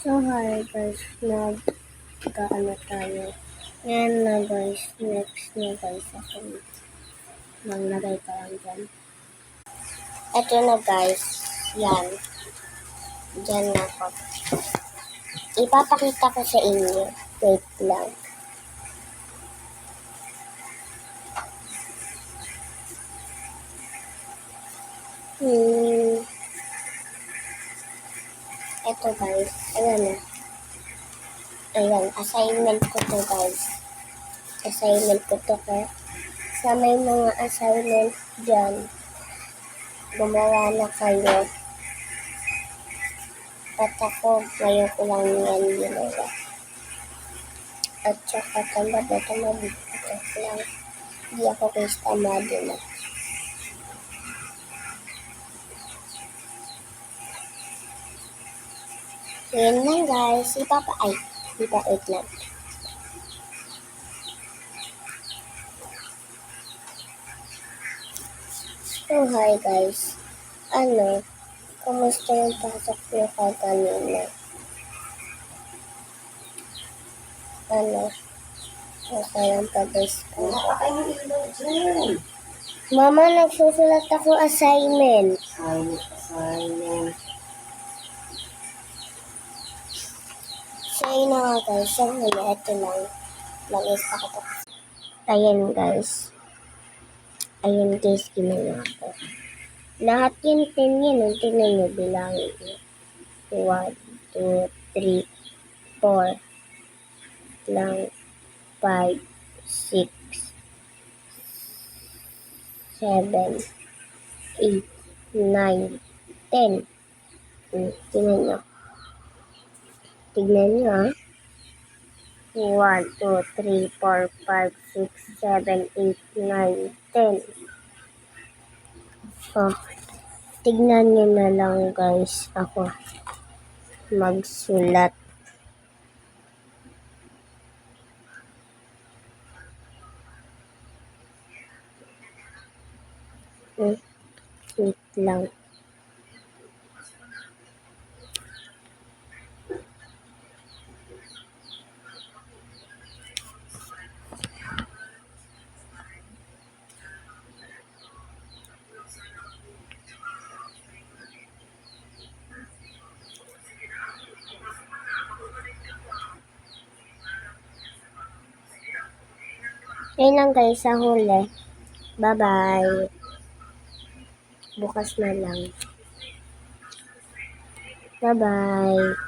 So hi guys, nag-ano tayo. Ngayon na guys, next na guys ako. Maglagay ka lang dyan. Ito na guys, yan. Dyan na ako. Ipapakita ko sa inyo. Wait lang. Ito guys, ayan na. Ayan, assignment ko to guys. Assignment ko to ka. Sa may mga assignment dyan, gumawa na kayo. At ako, ngayon ko lang yan ginawa. At saka tamad lang. Hindi ako kastamado na. So, yun lang guys. Ipapait lang. So, hi guys. Kumusta yung pasok nyo kanina? Okay lang pa-discount. Mama, nagsusulat ako assignment. Assignment. So, yun na nga guys. Ito lang. Mag-isa ko to. Ayan guys. Ayun guys, ginawa ko. Lahat yun, 10 yun. Tingnan nyo, bilangin nyo. 1, 2, 3, 4, lang, 5, 6, 7, 8, 9, 10. Tingnan nyo. Tignan nyo, 1, 2, 3, 4, 5, 6, 7, 8, 9, 10. Oh, tignan nyo na lang guys ako magsulat. Wait lang. Ayun lang guys, sa huli. Bye-bye. Bukas na lang. Bye-bye.